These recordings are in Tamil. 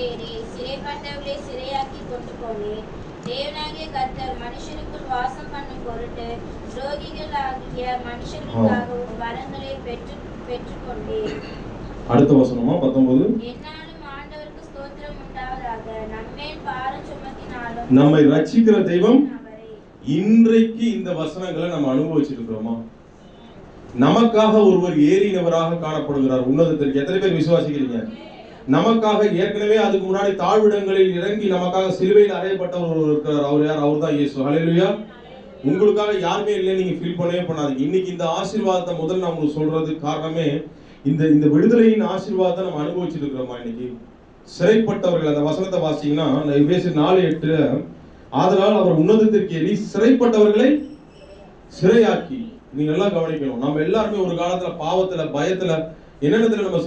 ஏறி சிறைப்பட்டவர்களை சிறையாக்கி கொண்டு போனேன். தேவனாகிய கர்த்தர் மனுஷருக்குள் வாசம் பண்ணும் பொருட்டு துரோகிகளாகிய மனுஷர்களுக்காகவும் வரங்களை பெற்றுக்கொண்டேன். அடுத்த வசனமா 19. என்னாலும் ஆண்டவருக்கு ஸ்தோத்திரம் உண்டாவதாக, நம்மேல் பாரம் சுமத்தினாலும் நம்மை ரட்சிக்கிற தெய்வம். இன்றைக்கு இந்த வசனங்களை நம்ம அனுபவிச்சுட்டு இருக்கிறோமா? நமக்காக ஒருவர் ஏறினவராக காணப்படுகிறார் உன்னதத்திற்கு. எத்தனை பேர் விசுவாசிக்கிறீங்க? நமக்காக ஏற்கனவே அதுக்கு முன்னாடி தாழ்விடங்களில் இறங்கி நமக்காக சிலுவையில் அறையப்பட்டவர் இருக்கிறார். அவர் யார்? அவர் தான் இயேசு. ஹல்லேலூயா. உங்களுக்காக யாருமே இல்லை, நீங்க ஃபீல் பண்ணவே பண்ணாதீங்க. இன்னைக்கு இந்த ஆசீர்வாதத்தை முதல்ல நான் உங்களுக்கு சொல்றதுக்கு காரணமே இந்த விடுதலையின் ஆசீர்வாதத்தை நம்ம அனுபவிச்சுட்டு இருக்கிறோமா? இன்னைக்கு சிறைப்பட்டவர்கள், அந்த வசனத்தை வாசிங்கன்னா எபேசியர் 4:8, ஆதலால் அவர் உன்னதத்திற்கு ஏறி சிறைப்பட்டவர்களை சிறையாக்கி. நீங்க எல்லாம் கவனிக்கணும். நம்ம எல்லாருமே ஒரு காலத்துல பாவத்துல, பயத்துல, என்னென்னத்துல நம்ம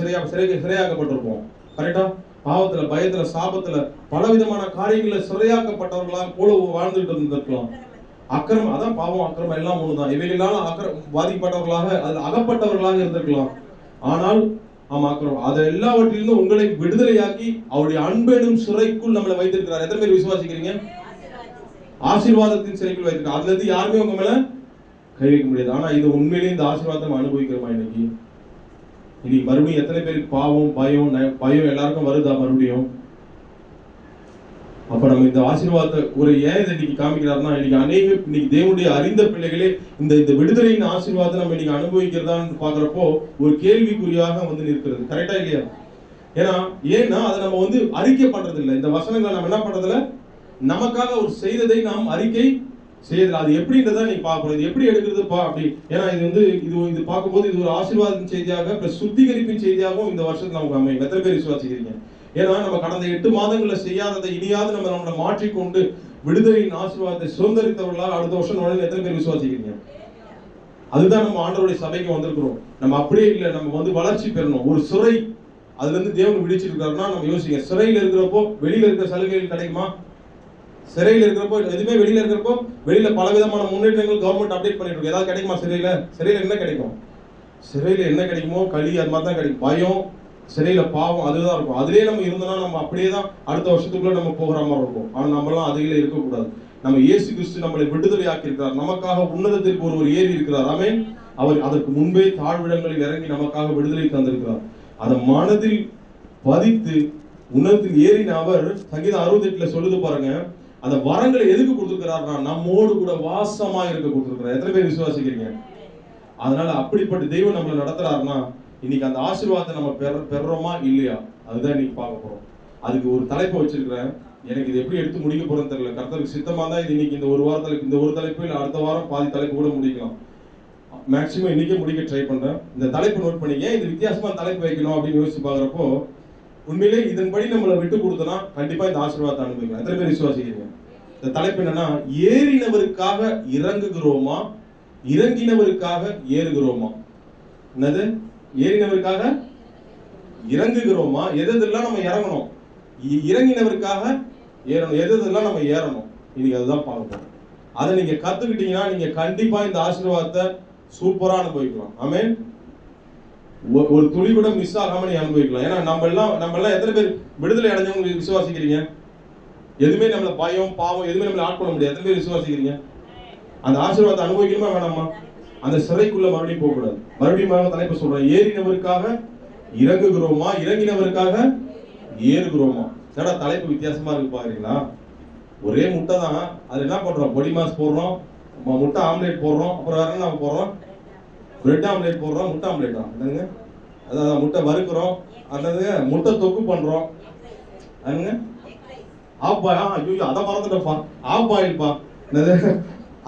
சிறையாக்கப்பட்டிருப்போம். கரெக்டா? பாவத்துல, பயத்துல, சாபத்துல, பலவிதமான காரியங்கள சிறையாக்கப்பட்டவர்களா போல வாழ்ந்துட்டு இருந்திருக்கலாம். அக்கிரமம், அதான் பாவம் அக்கிரமம் எல்லாம் ஒண்ணுதான். இவைகளால பாதிக்கப்பட்டவர்களாக, அதில் அகப்பட்டவர்களாக இருந்திருக்கலாம். ஆனால் அக்கிரமம் அது எல்லாவற்றிலிருந்தும் உங்களை விடுதலையாக்கி அவருடைய அன்பெனும் சிறைக்குள் நம்மளை வைத்திருக்கிறார். எத்தனை பேர் விசுவாசிக்கிறீங்க? ஆசீர்வாதத்தின் சிறைக்குள் வைத்திருக்கார். அதுல இருந்து யாருமே உங்க மேல கை வைக்க முடியாது. ஆனா இது உண்மையிலேயே இந்த ஆசீர்வாதம் அனுபவிக்கிறோமா? இன்னைக்கு மறுபடியும் எத்தனை பேருக்கு பாவம், பயம் எல்லாருக்கும் வருதா மறுபடியும்? அப்ப நம்ம இந்த ஆசீர்வாதத்தை ஒரு ஏன் இன்னைக்கு காமிக்கிறாருன்னா, இன்னைக்கு தேவனுடைய அறிந்த பிள்ளைகளே இந்த விடுதலையின் ஆசீர்வாதத்தை நம்ம இன்னைக்கு அனுபவிக்கிறதான்னு பாக்குறப்போ ஒரு கேள்விக்குறியாக வந்து நிற்கிறது. கரெக்டா இல்லையா? ஏன்னா அதை நம்ம அறிக்கை பண்றது இல்லை. இந்த வசனங்களை நம்ம என்ன பண்றதுல, நமக்காக ஒரு செய்ததை நாம் அறிக்கை செய்யறது. அது எப்படின்றத நீங்க பார்க்கணும். இது எப்படி எடுக்கிறதுப்பா அப்படி? ஏன்னா இது பார்க்கும்போது இது ஒரு ஆசீர்வாதத்தின் செய்தியாக பிளஸ் சுத்திகரிப்பின் செய்தியாகவும் இந்த வருஷத்துல நமக்கு அமையும். எத்தனை பேர் விசுவாசிக்கிறீங்க? ஏன்னா நம்ம கடந்த 8 மாதங்கள்ல செய்யாததை இனியாவது நம்மளை மாற்றிக்கொண்டு விடுதலையின் ஆசீர்வாதத்தை சுதந்திரித்தவர்களாக அடுத்த வருஷம் நுழைந்து எத்தனை பேர் விசுவாசிக்கிறீங்க? அதுதான் நம்ம ஆண்டவருடைய சபைக்கு வந்திருக்கிறோம். நம்ம அப்படியே இல்லை, நம்ம வளர்ச்சி பெறணும். ஒரு சிறை, அதுல இருந்து தேவன் விடுச்சிருக்காருன்னா நம்ம யோசிங்க. சிறையில் இருக்கிறப்போ வெளியில இருக்கிற சலுகைகள் கிடைக்குமா? சிறையில் இருக்கிறப்போ எதுவுமே வெளியில இருக்கிறப்போ வெளியில பலவிதமான முன்னேற்றங்கள் கவர்மெண்ட் அப்டேட் பண்ணிட்டு இருக்கு. ஏதாவது கிடைக்குமா? சிறையில என்ன கிடைக்கும்? சிறையில என்ன கிடைக்குமோ களி, அது மாதிரி தான் கிடைக்கும். பயம், சிறையில பாவம், அதுதான் இருக்கும். அதுலயே நம்ம இருந்தோம்னா நம்ம அப்படியே தான் அடுத்த வருஷத்துக்குள்ள நம்ம போகிற மாதிரி இருக்கும். ஆனா நம்மளாம் அதுல இருக்கக்கூடாது. நம்ம இயேசு கிறிஸ்து நம்மளை விடுதலை ஆக்கி இருக்கிறார். நமக்காக உன்னதத்திற்கு ஒருவர் ஏறி இருக்கிறார். ஆமென். அவர் அதற்கு முன்பே தாழ்விடங்களில் இறங்கி நமக்காக விடுதலை தந்திருக்கிறார். அதை மனதில் பதித்து உன்னதத்தில் ஏறின அவர் சங்கீதம் 68 சொல்லுது பாருங்க, அந்த வரங்களை எதுக்கு கொடுத்திருக்கிறார்னா நம்மோடு கூட வாசமா இருக்க கொடுத்திருக்கிறார். எத்தனை பேர் விசுவாசிக்கிறீங்க? அதனால அப்படிப்பட்ட தெய்வம் நம்மளை நடத்துறாருன்னா இன்னைக்கு அந்த ஆசீர்வாதத்தை நம்ம பெறறோமா இல்லையா, அதுதான் இன்னைக்கு பார்க்க போறோம். அதுக்கு ஒரு தலைப்பை வச்சிருக்கிறேன். எனக்கு இது எப்படி எடுத்து முடிக்க போறேன்னு தெரியல. கர்த்தருக்கு சித்தமா தான் இது இன்னைக்கு இந்த ஒரு வாரத்துல இந்த ஒரு தலைப்பு இல்லை, அடுத்த வாரம் பாதி தலைப்பு கூட முடிக்கலாம். மேக்சிமம் இன்னைக்கே முடிக்க ட்ரை பண்றேன். இந்த தலைப்பு நோட் பண்ணி ஏன் இது வித்தியாசமா தலைப்பு வைக்கணும் அப்படின்னு யோசிச்சு பாக்குறப்போ உண்மையிலே இதன்படி நம்மளை விட்டு கொடுத்தோம்னா கண்டிப்பா இந்த ஆசீர்வாதத்தை அனுபவிக்கலாம். எத்தனை பேர் விசுவாசிக்கிறீங்க? இந்த தலைப்பு என்னன்னா, ஏறினவருக்காக இறங்குகிறோமா, இறங்கினவருக்காக ஏறுகிறோமா? என்னது? ஏறினவருக்காக இறங்குகிறோமா? எதெல்லாம் நம்ம இறங்கணும், இறங்கினவருக்காக ஏறணும், எதெல்லாம் நம்ம ஏறணும். இன்னைக்கு அதுதான் பார்க்க போறோம். அதை நீங்க கத்துக்கிட்டீங்கன்னா நீங்க கண்டிப்பா இந்த ஆசீர்வாதத்தை சூப்பரா அனுபவிக்கலாம். ஆமென். ஒரு துளி கூட மிஸ் ஆகாம நீ அனுபவிக்கலாம். ஏன்னா நம்ம எல்லாம் எத்தனை பேர் விடுதலை அடைஞ்சவங்க விசுவாசிக்கிறீங்க? எதுவுமே நம்மள பயம், பாவம் எதுவுமே நம்மள ஆட்கொள்ள முடியாது. எத்தனை பேர் விசுவாசிக்கிறீங்க? அந்த ஆசீர்வாதத்தை அனுபவிக்கணுமா வேணாமா? அந்த சிறைக்குள்ள மறுபடியும் போக கூடாது. மறுபடியும் தலைப்பு சொல்றேன், ஏறினவருக்காக இறங்குகிறோமா, இறங்கினவருக்காக ஏறுகிறோமா? ஏன்னா தலைப்பு வித்தியாசமா இருக்கு பாக்குறீங்களா? ஒரே முட்டை தான், அது என்ன பண்றோம், பொடி மாஸ் போடுறோம், முட்டை ஆம்லேட் போடுறோம், அப்புறம் வேற என்ன போடுறோம், பிரெட் ஆம்லேட் போடுறோம், முட்டை ஆம்லேட் தான் என்னங்க, அதான் முட்டை வறுக்கிறோம், அல்லது முட்டை தொக்கு பண்றோம், அதுங்க ஆஃப் பாயில். ஐயோ அதை மறந்துட்டப்பா, ஆஃப் பாயில்ப்பா. என்னது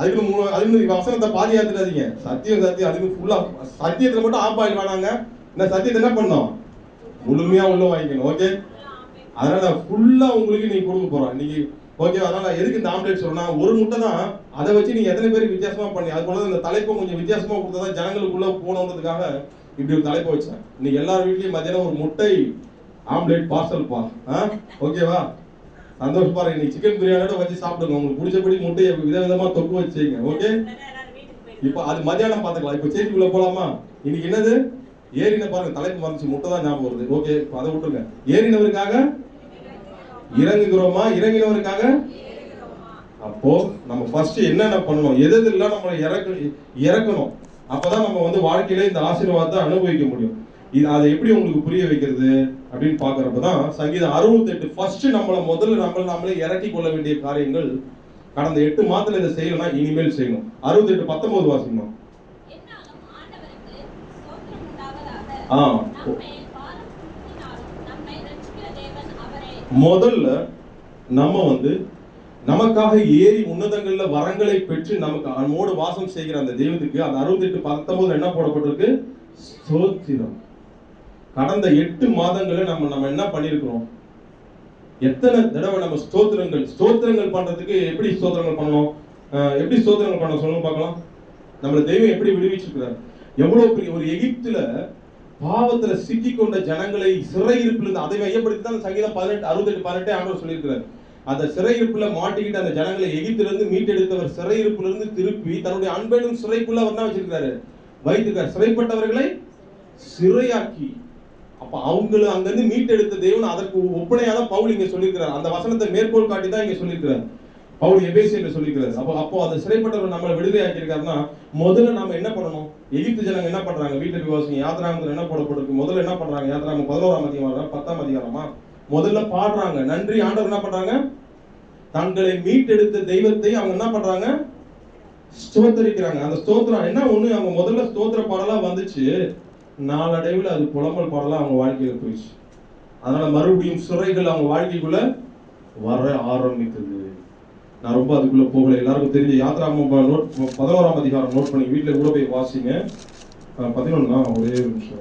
அதுக்கு வசனத்தை பாதி ஏத்துறாதீங்க. சத்தியம் அதுக்கு ஃபுல்லா சத்தியத்துல மட்டும் ஆஃப் பாயில் வேணாங்க. இந்த சத்தியத்தை என்ன பண்ணோம், முழுமையா உள்ள வாங்கிக்கணும். ஓகே, அதனால ஃபுல்லா உங்களுக்கு நீங்க கொடுக்க போறோம் இன்னைக்கு. ஓகே, அதனால எதுக்கு இந்த ஆம்லேட் சொல்றேன்னா, ஒரு முட்டை தான், அதை வச்சு நீங்க எத்தனை பேருக்கு வித்தியாசமா பண்ணி, அது போல இந்த தலைப்பை கொஞ்சம் வித்தியாசமா கொடுத்தா ஜனங்களுக்குள்ள போனோன்றதுக்காக இப்படி ஒரு தலைப்பை வச்சேன். இன்னைக்கு எல்லார் வீட்லயும் மத்தியானம் ஒரு முட்டை ஆம்லேட் பார்சல்ப்பா. ஓகேவா? சந்தோஷம் பாருங்க. இன்னைக்கு சிக்கன் பிரியாணியோட வச்சு சாப்பிடுங்க. உங்களுக்கு பிடிச்சபடி முட்டையை விதவிதமா தொக்கு வச்சுங்க. ஓகே, இப்போ அது மத்தியானம் பார்த்துக்கலாம். இப்போ செய்திக்குள்ள போலாமா? இன்னைக்கு என்னது, ஏறின பாருங்க, தலைப்பு மறந்துச்சு, முட்டை தான் ஞாபகம் வருது. ஓகே, அதை விட்டுருங்க. ஏறினவருக்காக இறங்குகிறோமா? இறங்கினவருக்காக. அப்போ நம்ம ஃபர்ஸ்ட் என்னென்ன பண்ணணும், எதெல்லாம் நம்மளை இறக்கணும், அப்பதான் நம்ம வந்து வாழ்க்கையில இந்த ஆசீர்வாதத்தை அனுபவிக்க முடியும். இது அதை எப்படி உங்களுக்கு புரிய வைக்கிறது அப்படின்னு பாக்குறப்பதான் சங்கீதம் 68 ஃபர்ஸ்ட் நம்மளே இறக்கி கொள்ள வேண்டிய காரியங்கள். கடந்த 8 மாதத்துல இதை செய்யலன்னா இனிமேல் செய்யணும். 68:19 வாசிக்கணும். முதல்ல நம்ம வந்து நமக்காக ஏறி உன்னதங்கள்ல வரங்களை பெற்று நமக்கு நம்மோடு வாசம் செய்கிற அந்த தெய்வத்துக்கு அந்த 68:19 என்ன போடப்பட்டிருக்கு? ஸ்தோத்திரம். கடந்த 8 மாதங்களை நம்ம என்ன பண்ணிருக்கிறோம்? எத்தனை தடவை நம்ம ஸ்தோத்திரங்கள் பண்றதுக்கு எப்படி ஸ்தோத்திரங்கள் பண்ணணும்? எப்படி ஸ்தோத்திரங்கள் பண்ண சொல்லுங்க பார்க்கலாம். நம்மள தெய்வம் எப்படி விடுவிச்சிருக்கிறார்? எவ்வளவு பெரிய ஒரு எகிப்துல பாவத்துல சிக்கிக்கொண்ட ஜனங்களை சிறையிருப்பிலிருந்து அதை மையப்படுத்தி தான் சங்கீதம் 68:18 ஆண்டவர் சொல்லியிருக்கிறார். அந்த சிறையிருப்புல மாட்டிக்கிட்டு அந்த ஜனங்களை எகிப்திலிருந்து மீட்டெடுத்தவர் சிறையிருப்பிலிருந்து திருப்பி தன்னுடைய அன்பெனும் சிறைக்குள்ள அவர் என்ன வச்சிருக்காரு? வைத்திருக்கார். சிறைப்பட்டவர்களை சிறையாக்கி, அப்ப அவங்களை அங்கிருந்து மீட்டெடுத்த தேவன் அதற்கு ஒப்பனையாக பவுல் இங்க சொல்லியிருக்கிறார். அந்த வசனத்தை மேற்கோள் காட்டி தான் இங்க சொல்லியிருக்கிறார் பவுல் எபேசியர்ல சொல்லியிருக்கிறார். அப்போ அந்த சிறைப்பட்டவர் நம்மளை விடுதலை ஆக்கியிருக்காருன்னா முதல்ல நாம என்ன பண்ணணும்? எகிப்து ஜனங்க என்ன பண்றாங்க? வீட்டுக்கு வாசிங்க. யாத்ராகமத்துல என்ன போடப்பட்டிருக்கு? முதல்ல என்ன பண்றாங்க? யாத்ராகமம் 11ஆம் அதிகாரம் 10ஆம் அதிகாரமா முதல்ல பாடுறாங்க. நன்றி. ஆண்டவர் என்ன பண்றாங்க? தங்களை மீட்டெடுத்த தெய்வத்தை அவங்க என்ன பண்றாங்க? ஸ்தோத்தரிக்கிறாங்க. அந்த ஸ்தோத்திரம் என்ன ஒண்ணு, அவங்க முதல்ல ஸ்தோத்திர பாடலா வந்துச்சு, நாளடைவில் அது புலம்பல் பாடலா அவங்க வாழ்க்கையில போயிடுச்சு. அதனால மறுபடியும் சிறைகள் அவங்க வாழ்க்கைக்குள்ள வர ஆரம்பித்தது. நான் ரொம்ப அதுக்குள்ள போகல. எல்லாருக்கும் தெரிஞ்ச யாத்ராகமம் 11ஆம் அதிகாரம் நோட் பண்ணி வீட்டுல கூட போய் வாசிங்க. 11 ஒரே நிமிஷம்.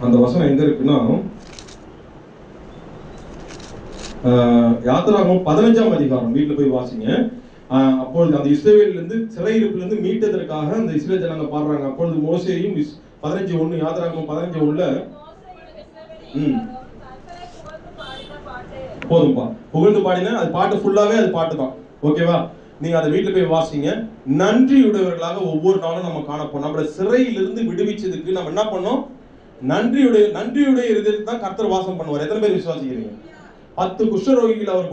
அந்த வசனம் எங்க இருக்குன்னா யாத்ராகமம் 15ஆம் அதிகாரம் வீட்டுல போய் வாசிங்க. அப்பொழுது அந்த இஸ்ரவேலில் இருந்து சிறையிருப்பிலிருந்து மீட்டதற்காக அந்த இஸ்ரவேல் ஜனங்க பாடுறாங்க. அப்பொழுது மோசேயும் 15:1 யாத்ராகமம் 15:1 போதும்பா புகழ்ந்து பாடின அது பாட்டு ஃபுல்லாவே அது பாட்டு தான். ஓகேவா? நீங்க அதை வீட்டுல போய் வாசிங்க. நன்றியுடையவர்களாக ஒவ்வொரு நாளும் நம்ம காணப்போம். நம்மள சிறையிலிருந்து விடுவிச்சதுக்கு நம்ம என்ன பண்ணோம்? நன்றியுடைய இருதயத்தை தான் கர்த்தர் வாசம் பண்ணுவார். எத்தனை பேர் விசுவாசிக்கிறீங்க? 10 குஷ்டரோகிகள் அவர்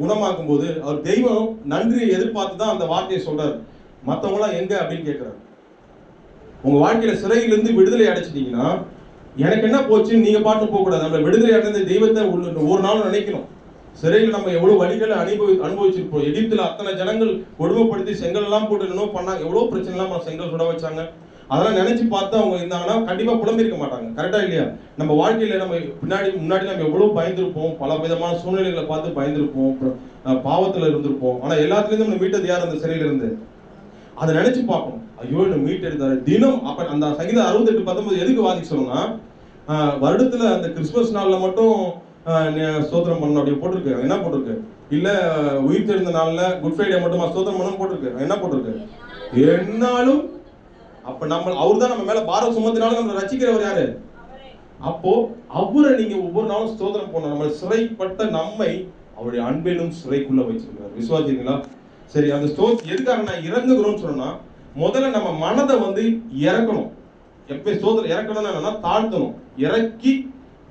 குணமாக்கும் போது அவர் தெய்வம் நன்றியை எதிர்பார்த்து தான் அந்த வார்த்தையை சொல்றாரு. மத்தவங்க எல்லாம் எங்க அப்படின்னு கேட்கிறாரு. உங்க வாழ்க்கையில சிறையிலிருந்து விடுதலை அடைச்சிட்டீங்கன்னா எனக்கு என்ன போச்சுன்னு நீங்க பாட்டு போக கூடாது. நம்ம விடுதலை அடைந்த தெய்வத்தை ஒரு நாளும் நினைக்கணும். சிறையில் நம்ம எவ்வளவு வழிகளை அனுபவிச்சிருப்போம். எகிப்துல அத்தனை ஜனங்கள் கொடுமைப்படுத்தி செங்கல் எல்லாம் போட்டு என்னவோ பண்ணாங்க. எவ்வளவு பிரச்சனை எல்லாம் செங்கல் சுட வச்சாங்க. அதெல்லாம் நினைச்சு பார்த்து அவங்க இருந்தாங்கன்னா கண்டிப்பா புலம்பிருக்க மாட்டாங்க. கரெக்டா இல்லையா? நம்ம வாழ்க்கையில நம்ம முன்னாடி நம்ம எவ்வளவு பயந்துருப்போம், பல விதமான சூழ்நிலைகளை பார்த்து பயந்துருப்போம், பாவத்துல இருந்திருப்போம். ஆனா எல்லாத்துலயும் நம்ம மீட்டது யார்? அந்த சிறையில இருந்து. அதை நினைச்சு பார்க்கணும். ஐயோ என்ன மீட் எடுத்தாரு தினம். அப்ப அந்த சங்கீதம் 68:19 எதுக்கு வாசிக்க சொல்லணும்னா வருடத்துல அந்த கிறிஸ்துமஸ் நாள்ல மட்டும் ஸ்தோத்திரம் பண்ணணும் அப்படி போட்டிருக்கு. என்ன போட்டிருக்கு? இல்ல உயிர் தெரிந்த நாள்ல குட் ஃப்ரைடே மட்டும் ஸ்தோத்திரம் பண்ணணும் போட்டிருக்கு. என்ன போட்டிருக்கு? என்னாலும். அப்ப நம்ம அவர் தான் நம்ம மேல பாரம் சுமத்தினாலும் நம்ம ரசிக்கிறவர் யாரு? அப்போ அவரை நீங்க ஒவ்வொரு நாளும் ஸ்தோத்திரம் பண்ணணும். நம்ம சிறைப்பட்ட நம்மை அவருடைய அன்பெனும் சிறைக்குள்ள வச்சிருக்கிறார். விசுவாசிங்களா? சரி, அந்த எதுக்காக நான் இறங்குகிறோம்னு சொன்னா முதல்ல நம்ம மனதை வந்து இறக்கணும். எப்ப ஸ்தோத்திரம் இறக்கணும்னா என்னன்னா தாழ்த்தணும். இறக்கி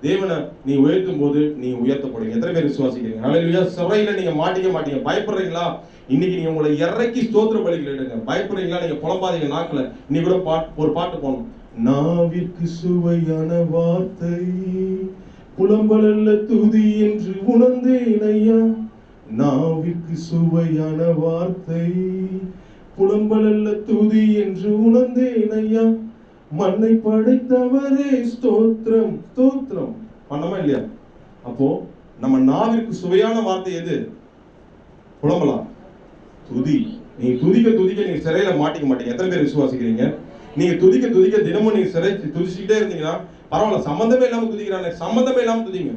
தேவனை நீ உயர்த்தும் போது நீ உயர்த்தப்படுவீங்க. எத்தனை பேர் விசுவாசிக்கிறீங்க? ஹல்லேலூயா. சிறையில நீங்க மாட்டிக்க மாட்டீங்க. பயப்படுறீங்களா? இன்னைக்கு நீங்க உங்களை இறக்கி ஸ்தோத்திர பலிகள் எடுங்க. பயப்படுறீங்களா? நீங்க புலம்பாதீங்க. நாக்குல நீ கூட ஒரு பாட்டு போகணும். நாவிற்கு சுவையான வார்த்தை புலம்பலல்ல துதி என்று உணர்ந்தேன் ஐயா. நாவிற்கு சுவையான வார்த்தை புலம்பலல்ல துதி என்று உணர்ந்தேன் ஐயா. மண்ணை படைத்தவரே ஸ்தோத்திரம் ஸ்தோத்திரம் பண்ணமா இல்லையா? அப்போ நம்ம நாவிற்கு சுவையான வார்த்தை எது? புலம்பலாம், துதி. நீங்க துதிக்க நீங்க சிறையில மாட்டிக்க மாட்டீங்க. எத்தனை பேர் விசுவாசிக்கிறீங்க? நீங்க துதிக்க தினமும் நீங்க சிறை துதிச்சுக்கிட்டே இருந்தீங்கன்னா பரவாயில்ல. சம்பந்தமே இல்லாம துதிக்கிறாங்க, சம்பந்தமே இல்லாம துதிங்க.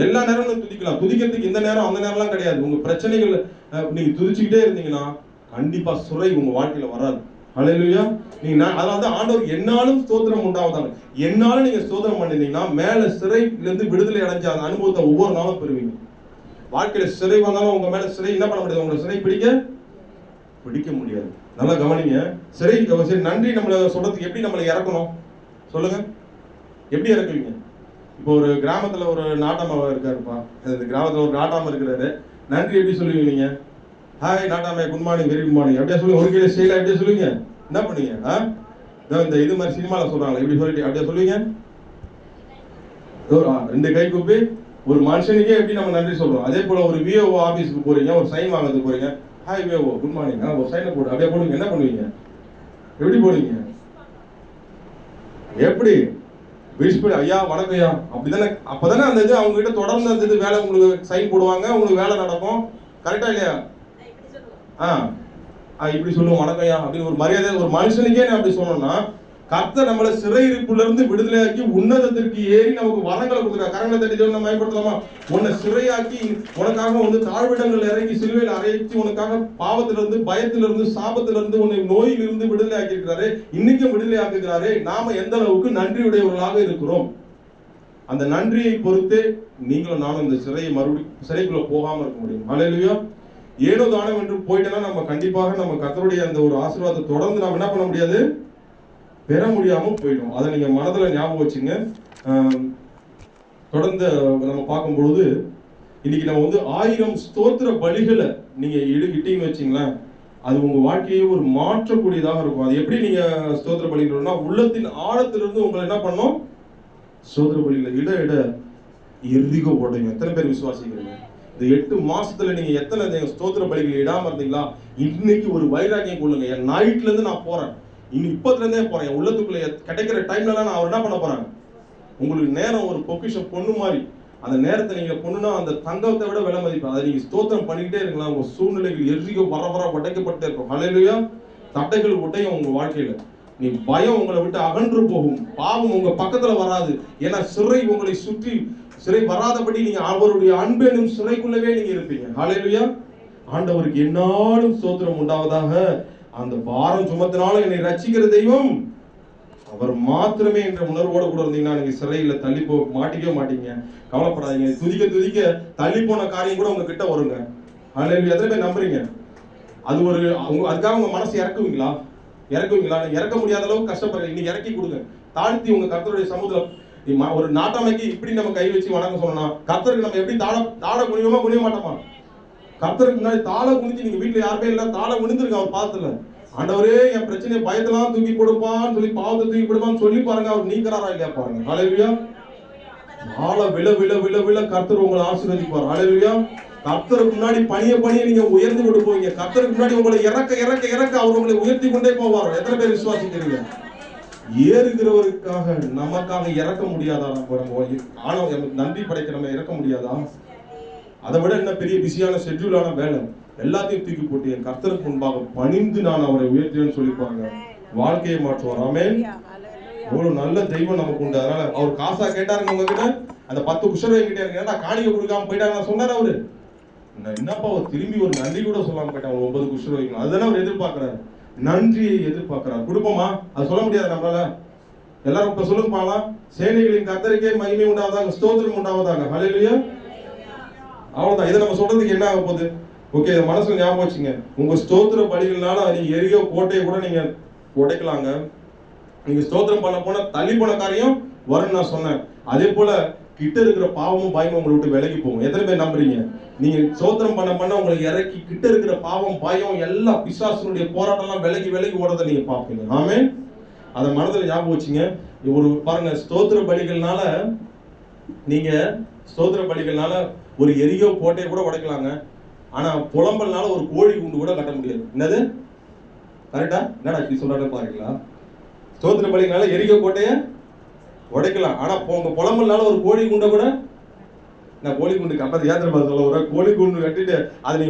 எல்லா நேரமும் துதிக்கலாம். துதிக்கிறதுக்கு இந்த நேரம் அந்த நேரம்லாம் கிடையாது. உங்க பிரச்சனைகள் நீங்க துதிச்சுக்கிட்டே இருந்தீங்கன்னா கண்டிப்பா சுரை உங்க வாழ்க்கையில வராது. ஹல்லேலூயா. நீங்க அதாவது ஆண்டவர் என்னாலும் ஸ்தோத்திரம் உண்டாவதாங்க. என்னாலும் நீங்க ஸ்தோத்திரம் பண்ணிருந்தீங்கன்னா மேல சிறையில இருந்து விடுதலை அடைஞ்ச அந்த அனுபவத்தை ஒவ்வொரு நாளும் பெறுவீங்க. வாழ்க்கையில சிறை வந்தாலும் உங்க மேல சிறை என்ன பண்ண முடியாது? உங்களை சிறை பிடிக்க பிடிக்க முடியாது. நல்லா கவனிங்க. சரி சரி, நன்றி நம்மளை சொல்றதுக்கு எப்படி நம்மளை இறக்கணும் சொல்லுங்க? எப்படி இறக்குவீங்க? இப்போ ஒரு கிராமத்துல ஒரு நாட்டாம இருக்காருப்பா, இந்த கிராமத்துல ஒரு நாட்டாம இருக்கிறாரு. நன்றி எப்படி சொல்லுவீங்க நீங்க? ஹாய் நாட்டாமே, good morning, very good morning அப்படியே சொல்லுங்க. ஒரு கிலோ ஸ்டைல அப்படியே சொல்லுவீங்க? என்ன பண்ணுவீங்க? இந்த இது மாதிரி சினிமால சொல்றாங்களே இப்படி சொல்லிட்டு அப்படியே சொல்லுவீங்க? ரெண்டு கை கூப்பி ஒரு மனுஷனுக்கே எப்படி நம்ம நன்றி சொல்றோம், அதே போல ஒரு விஓ ஆபீஸ்க்கு போறீங்க, ஒரு சைன் வாங்குறதுக்கு போறீங்க, ஹாய் விஓ குட் மார்னிங், ஒரு சைனை போடு அப்படியே போடுவீங்க. என்ன பண்ணுவீங்க? எப்படி போடுவீங்க? எப்படி விஷ் பண்ணி ஐயா வணக்கம் ஐயா அப்படிதானே? அப்பதானே அந்த இது அவங்க கிட்ட தொடர்ந்து அந்த இது வேலை, உங்களுக்கு சைன் போடுவாங்க, உங்களுக்கு வேலை நடக்கும். கரெக்டா இல்லையா? இப்படி சொல்லுவோம் வணக்கம் ஐயா அப்படின்னு ஒரு மரியாதை. ஒரு மனுஷனுக்கே நான் அப்படி சொன்னோம்னா, கர்த்தர் நம்மளை சிறையிருப்புல இருந்து விடுதலையாக்கி உன்னதத்திற்கு ஏறி நமக்கு வரங்களை கொடுத்துருக்காங்க. கரங்களை தட்டி சொல்லி நம்ம பயன்படுத்தலாமா? உன்னை சிறையாக்கி உனக்காக வந்து தாழ்விடங்கள் இறங்கி சிலுவையில் அரைச்சி உனக்காக பாவத்திலிருந்து, பயத்திலிருந்து, சாபத்திலிருந்து, உன்னை நோயிலிருந்து விடுதலை ஆக்கி இருக்கிறாரு. இன்னைக்கும் விடுதலை ஆக்குகிறாரு. நாம எந்த அளவுக்கு நன்றியுடையவர்களாக இருக்கிறோம், அந்த நன்றியை பொறுத்து நீங்களும் நானும் இந்த சிறைக்குள்ள போகாம இருக்க முடியும். ஹல்லேலூயா. ஏனோ தானம் என்று போயிட்டோம்னா நம்ம கண்டிப்பாக நம்ம கர்த்தருடைய அந்த ஒரு ஆசீர்வாதத்தை தொடர்ந்து நாம் என்ன பண்ண முடியாது, பெற முடியாம போயிடும். அதை நீங்க மனதுல ஞாபகம் வச்சுங்க. தொடர்ந்து நம்ம பார்க்கும் பொழுது இன்னைக்கு நம்ம வந்து 1000 ஸ்தோத்திர பலிகளை நீங்க இட்டீங்கன்னு வச்சீங்களேன், அது உங்க வாழ்க்கையை ஒரு மாற்றக்கூடியதாக இருக்கும். அது எப்படி நீங்க ஸ்தோத்திர பலிகள்னா, உள்ளத்தின் ஆழத்திலிருந்து உங்களை என்ன பண்ணும், ஸ்தோத்திர பலிகளை இட எரிகோ போடுங்க. எத்தனை பேர் விசுவாசிக்கிறீங்க? இந்த 8 மாசத்துல நீங்க எத்தனை ஸ்தோத்திர பலிகள் இடாம இருந்தீங்களா? இன்னைக்கு ஒரு வைராக்கியம் கொள்ளுங்க. என் நைட்ல இருந்து நான் போறேன், இன்னும் இப்பத்துல இருந்தே போறேன், என் உள்ளத்துக்குள்ள கிடைக்கிற டைம்ல நான் அவர் என்ன பண்ண போறேன். உங்களுக்கு நேரம் ஒரு பொக்கிஷம் பொண்ணு மாதிரி. அந்த நேரத்தை நீங்க பொண்ணுனா அந்த தங்கத்தை விட விலை மதிப்பு. அதை நீங்க ஸ்தோத்திரம் பண்ணிக்கிட்டே இருக்கலாம். உங்க சூழ்நிலைகள் எரிகோ வர உடைக்கப்பட்டே இருக்கும். ஹல்லேலூயா. தட்டைகள் உடையும் உங்க வாழ்க்கையில. நீ பயம் உங்களை விட்டு அகன்று போகும். பாவம் உங்க பக்கத்துல வராது. ஏன்னா சிறை உங்களை சுற்றி, சிறை வராதபடி நீங்க அவருடைய அன்பெனும் சிறைக்குள்ளவே நீங்க இருப்பீங்க. ஹல்லேலூயா. ஆண்டவருக்கு என்னாலும் ஸ்தோத்திரம் உண்டாவதாக. அந்த பாரம் சுமத்தினால என்னை ரட்சிக்கிற தெய்வம் அவர் மாத்திரமே என்ற உணர்வோடு கூட இருந்தீங்கன்னா நீங்க சிறையில தள்ளி மாட்டிக்கவே மாட்டீங்க. கவலைப்படாதீங்க. துதிக்க தள்ளி போன காரியம் கூட உங்க கிட்ட வருங்க. ஹல்லேலூயா. எத்தனை பேர் நம்புறீங்க? அது ஒரு அதுக்காக உங்க மனசு இறக்குவீங்களா? இறக்க முடியாத அளவுக்கு கஷ்டப்படுறீங்க. நீங்க இறக்கி கொடுங்க. தாழ்த்தி உங்க கர்த்தருடைய சமூகத்துல ஒரு நாட்டாமைக்கு இப்படி நம்ம கை வச்சு வணக்கம் சொல்லணும். கர்த்தருக்கு நம்ம எப்படி தாழ குனிவோமா குனிய மாட்டோமா? கர்த்தருக்கு முன்னாடி தாழ குனிஞ்சு, நீங்க வீட்டுல யாருமே இல்ல, தாழ குனிந்துருங்க அவர் பாதத்துல. ஆண்டவரே என் பிரச்சனையை பயத்தெல்லாம் தூக்கி கொடுப்பான்னு சொல்லி, பாவத்தை தூக்கி கொடுப்பான்னு சொல்லி பாருங்க, அவர் நீக்கிறாரா இல்லையா பாருங்க. ஹல்லேலூயா. தாழ விழ கர்த்தர் உங்களை ஆசீர்வதிப்பார். ஹல்லேலூயா. கர்த்தருக்கு முன்னாடி பணிய நீங்க உயர்ந்து கொண்டு போவீங்க. கர்த்தருக்கு முன்னாடி உங்களை இறக்க அவர் உங்களை உயர்த்தி கொண்டே போவார். எத்தனை பேர் விசுவாசிக்கிறீங்க? ஏறுகிறவருக்காக நமக்காக இறக்க முடியாதா? நம்ம நன்றி படைக்க நம்ம இறக்க முடியாதா? அதை விட என்ன பெரிய பிஸியான ஷெட்யூலான வேலை, எல்லாத்தையும் தூக்கி போட்டு என் கர்த்தருக்கு முன்பாக பணிந்து நான் அவரை உயர்த்தினேன்னு சொல்லிப்பாங்க. வாழ்க்கையை மாற்றுவார். ஆமென். எவ்வளவு நல்ல தெய்வம் நமக்கு உண்டு. அதனால அவர் காசா கேட்டாருங்க உங்ககிட்ட, அந்த 10 குஷரை கிட்டே இருக்கு, காணிக்க கொடுக்காம போயிட்டாங்க சொன்னார் அவரு. என்னப்பா அவர் திரும்பி ஒரு நன்றி கூட சொல்லாம போயிட்டாங்க. 9 குஷரை வைக்கணும். அதுதானே அவர் எதிர்பார்க்கிறாரு. நன்றியை எதிர்பார்க்கிறார். கொடுப்போமா? அது சொல்ல முடியாது நம்மளால. எல்லாரும் இப்ப சொல்லுங்க பாக்கலாம். சேனைகளின் கர்த்தருக்கே மகிமை உண்டாவதாக, ஸ்தோத்திரம் உண்டாவதாக. ஹல்லேலூயா. அவ்வளவுதான். இதை நம்ம சொல்றதுக்கு என்ன ஆக போகுது? ஓகே, மனசுல ஞாபகம் வச்சுங்க. உங்க ஸ்தோத்திர பலிகள்னால நீங்க எரியோ கோட்டையை கூட நீங்க உடைக்கலாங்க. நீங்க ஸ்தோத்திரம் பண்ண போன தள்ளி போன காரியம் வரும்னு நான் சொன்னேன். அதே போல கிட்ட இருக்கிற பாவமும் பயமும் உங்களை விட்டு விலகி போகும். எத்தனை பேர் நம்புறீங்க? நீங்க ஸ்தோத்திரம் பண்ண உங்களை இறக்கி கிட்ட இருக்கிற பாவம், பயம், எல்லா பிசாசுனுடைய போராட்டம்லாம் விலகி ஓடுறதை நீங்க பார்ப்பீங்க. ஆமென். அதை மனதில் ஞாபகம் வச்சுங்க. ஒரு பாருங்க, ஸ்தோத்திர பலிகள்னால நீங்க ஒரு எரியோ கோட்டையை கூட உடைக்கலாங்க. ஆனா புலம்பல்னால ஒரு கோழி குண்டு கூட கட்ட முடியாது. என்னது கரெக்டா? என்னடா இப்படி சொல்றாரு பாருங்களா? ஸ்தோத்திர பலிகள்னால எரியோ கோட்டையை உடைக்கலாம். ஆனா உங்க புலம்பல்னால ஒரு கோழி குண்டை கூட, நான் கோழி குண்டு கட்டது யாத்திரை பார்த்து சொல்ல வர, கோழி குண்டு கட்டிட்டு அது நீ